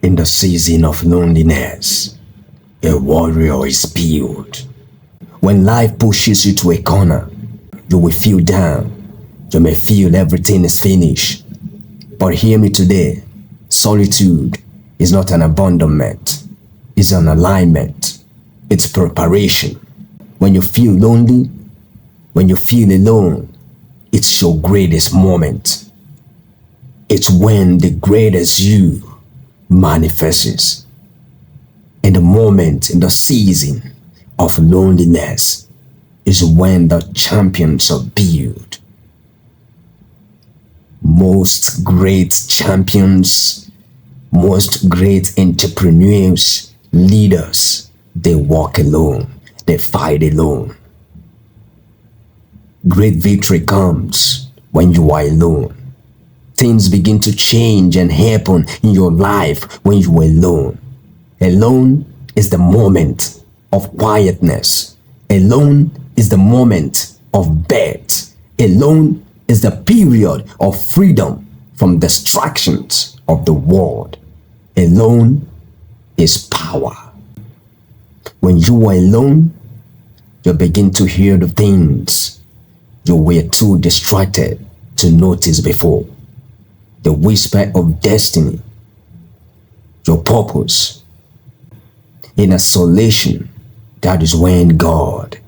In the season of loneliness, a warrior is built. When life pushes you to a corner, you will feel down. You may feel everything is finished. But hear me today, solitude is not an abandonment. It's an alignment. It's preparation. When you feel lonely, when you feel alone, it's your greatest moment. It's when the greatest you manifests. In the moment, in the season of loneliness, is when the champions are built. Most great champions, most great entrepreneurs, leaders, they walk alone, they fight alone. Great victory comes when you are alone. Things begin to change and happen in your life when you are alone. Alone is the moment of quietness. Alone is the moment of birth. Alone is the period of freedom from distractions of the world. Alone is power. When you are alone, you begin to hear the things you were too distracted to notice before. The whisper of destiny, your purpose. In isolation, that is when God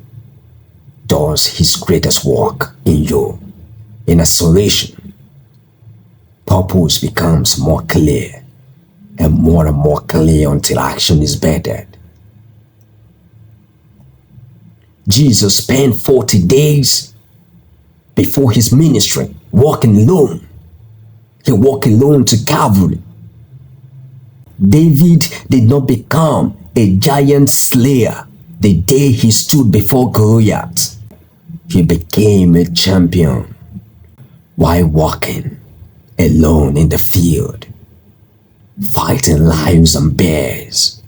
does his greatest work in you. In isolation, purpose becomes more clear and more clear until action is bettered. Jesus spent 40 days before his ministry walking alone. He walked alone to Calvary. David did not become a giant slayer the day he stood before Goliath. He became a champion while walking alone in the field, fighting lions and bears,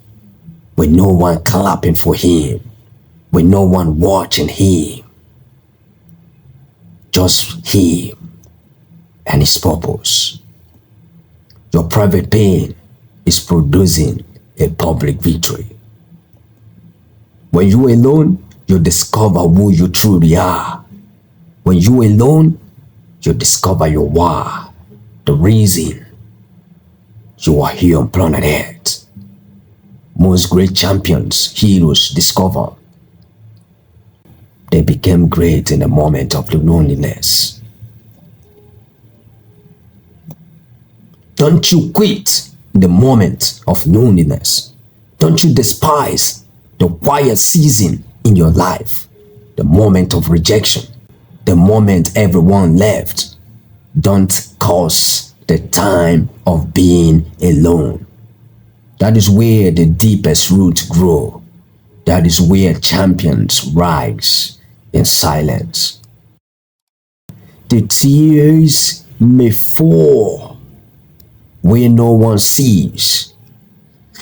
with no one clapping for him, with no one watching him. Just him and his purpose. Your private pain is producing a public victory. When you are alone, you discover who you truly are. When you are alone, you discover your why, the reason you are here on planet Earth. Most great champions, heroes discover they became great in the moment of loneliness. Don't you quit in the moment of loneliness. Don't you despise the quiet season in your life, the moment of rejection, the moment everyone left. Don't curse the time of being alone. That is where the deepest roots grow. That is where champions rise in silence. The tears may fall where no one sees.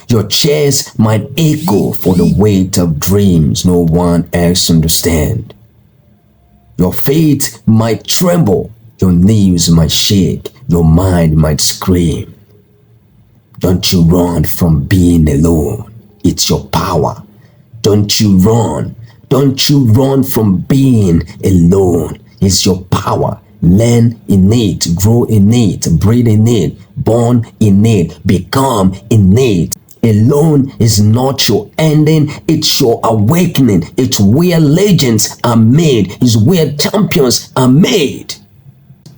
Your chest might echo for the weight of dreams no one else understands. Your faith might tremble, your knees might shake, your mind might scream. Don't you run from being alone. It's your power. Don't you run. Don't you run from being alone. It's your power. Learn in it, grow in it, breathe in it, born in it, become in it. Alone is not your ending, it's your awakening. It's where legends are made, it's where champions are made.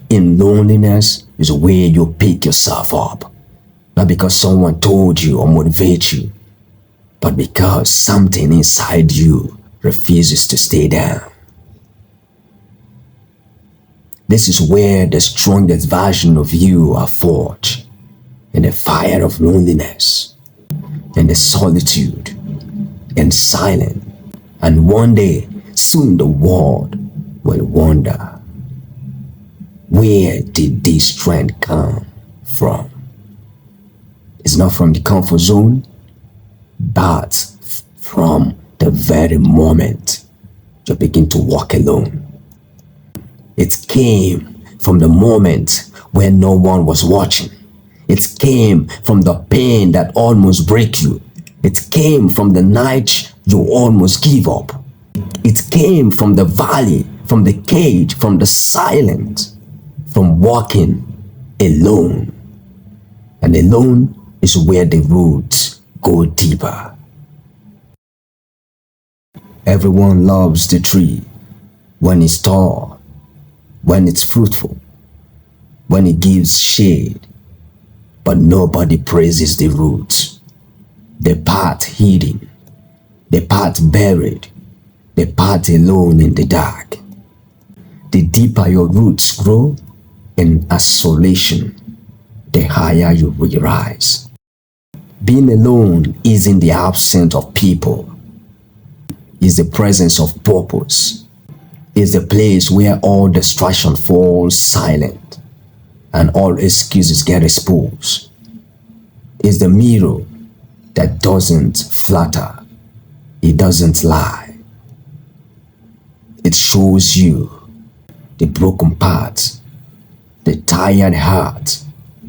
In loneliness is where you pick yourself up. Not because someone told you or motivated you, but because something inside you refuses to stay down. This is where the strongest version of you are forged, in the fire of loneliness, in the solitude, in silence. And one day, soon the world will wonder, where did this strength come from? It's not from the comfort zone, but from the very moment you begin to walk alone. It came from the moment when no one was watching. It came from the pain that almost break you. It came from the night you almost give up. It came from the valley, from the cage, from the silence, from walking alone. And alone is where the roots go deeper. Everyone loves the tree when it's tall, when it's fruitful, when it gives shade, but nobody praises the roots, the part hidden, the part buried, the part alone in the dark. The deeper your roots grow in isolation, the higher you will rise. Being alone isn't the absence of people. It's the presence of purpose. It's the place where all distraction falls silent and all excuses get exposed. It's the mirror that doesn't flatter. It doesn't lie. It shows you the broken parts, the tired heart,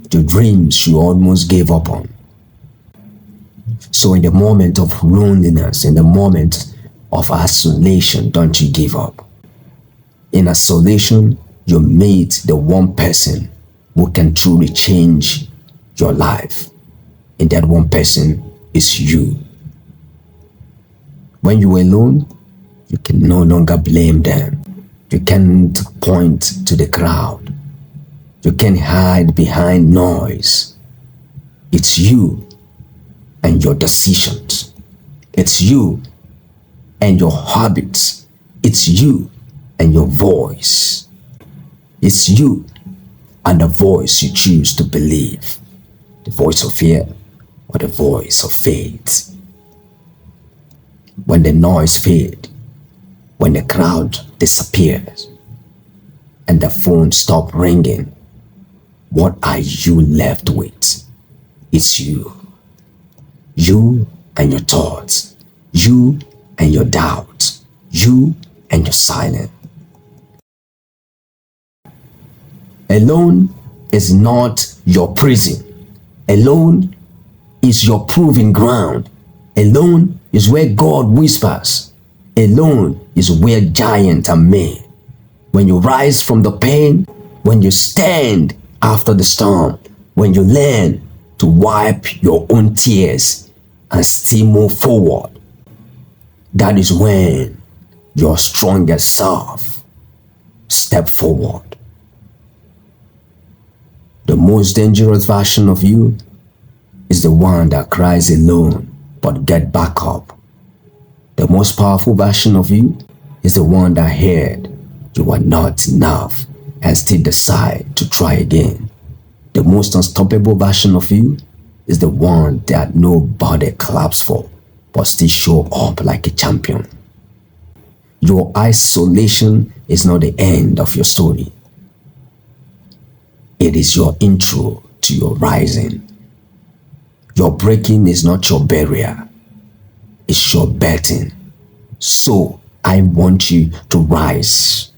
the dreams you almost gave up on. So in the moment of loneliness, in the moment of isolation, don't you give up. In isolation, you meet the one person who can truly change your life. And that one person is you. When you're alone, you can no longer blame them. You can't point to the crowd. You can't hide behind noise. It's you and your decisions. It's you and your habits. It's you and your voice. It's you and the voice you choose to believe. The voice of fear or the voice of faith. When the noise fades, when the crowd disappears, and the phone stops ringing, what are you left with? It's you. You and your thoughts. You and your doubts. You and your silence. Alone is not your prison. Alone is your proving ground. Alone is where God whispers. Alone is where giants are made. When you rise from the pain, when you stand after the storm, when you learn to wipe your own tears and still move forward, that is when your strongest self step forward. The most dangerous version of you is the one that cries alone but get back up. The most powerful version of you is the one that heard you are not enough and still decide to try again. The most unstoppable version of you is the one that nobody claps for but still show up like a champion. Your isolation is not the end of your story. It is your intro to your rising. Your breaking is not your barrier. It's your betting. So I want you to rise.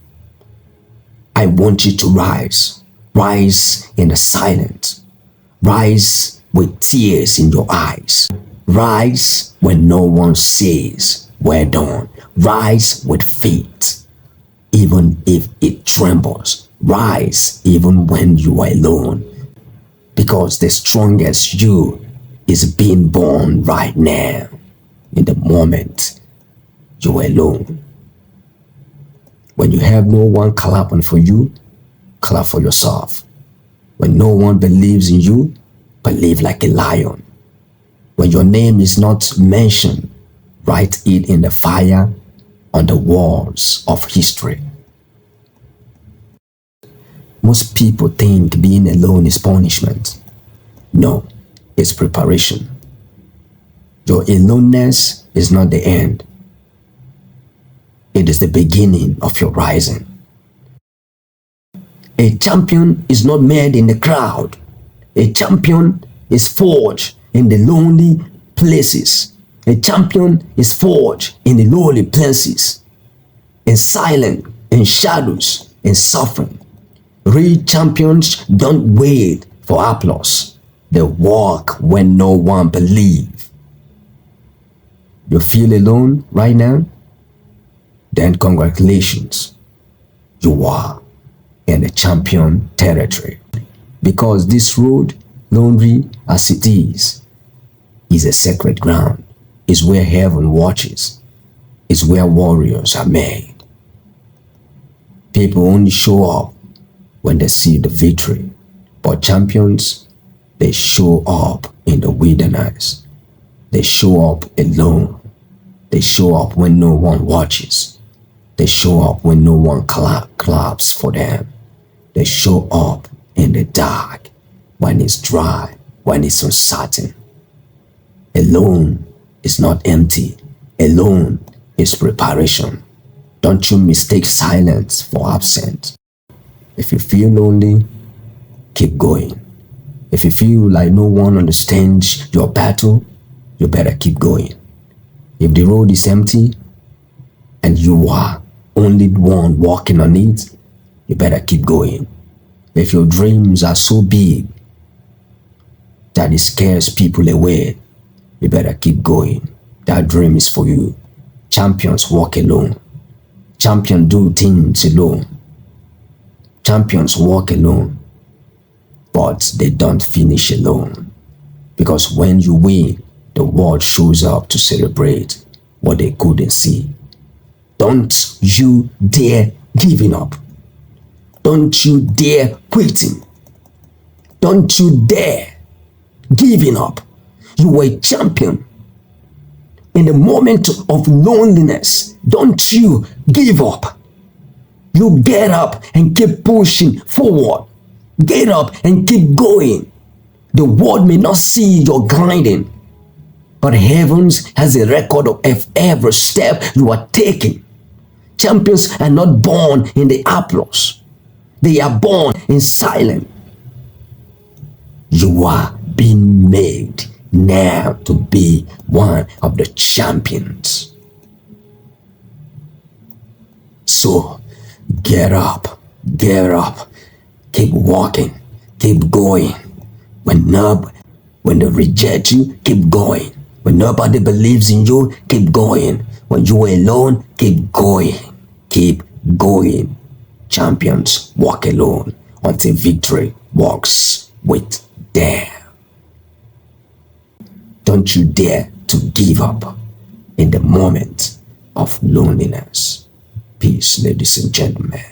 I want you to rise. Rise in the silence. Rise with tears in your eyes. Rise when no one says, "Well done." Rise with faith, even if it trembles. Rise even when you are alone. Because the strongest you is being born right now, in the moment you are alone. When you have no one clapping for you, clap for yourself. When no one believes in you, believe like a lion. When your name is not mentioned, write it in the fire on the walls of history. Most people think being alone is punishment. No, it's preparation. Your aloneness is not the end. It is the beginning of your rising. A champion is not made in the crowd. A champion is forged in the lonely places. A champion is forged in the lonely places, in silence, in shadows, in suffering. Real champions don't wait for applause. They walk when no one believes. You feel alone right now? Then congratulations. You are in the champion territory. Because this road, lonely as it is a sacred ground. Is where heaven watches. Is where warriors are made. People only show up when they see the victory. But champions, they show up in the wilderness. They show up alone. They show up when no one watches. They show up when no one claps for them. They show up in the dark, when it's dry, when it's uncertain. Alone is not empty. Alone is preparation. Don't you mistake silence for absence. If you feel lonely, keep going. If you feel like no one understands your battle, you better keep going. If the road is empty and you are only one walking on it, you better keep going. If your dreams are so big that it scares people away, you better keep going. That dream is for you. Champions walk alone. Champions do things alone. Champions walk alone, but they don't finish alone. Because when you win, the world shows up to celebrate what they couldn't see. Don't you dare giving up. Don't you dare quitting. Don't you dare giving up. You are a champion. In the moment of loneliness, don't you give up. You get up and keep pushing forward. Get up and keep going. The world may not see your grinding, but heavens has a record of every step you are taking. Champions are not born in the applause. They are born in silence. You are being made now to be one of the champions. So get up, keep walking, keep going. When they reject you, keep going. When nobody believes in you, keep going. When you are alone, keep going. Keep going. Champions walk alone until victory walks with them. Don't you dare to give up in the moment of loneliness. Peace, ladies and gentlemen.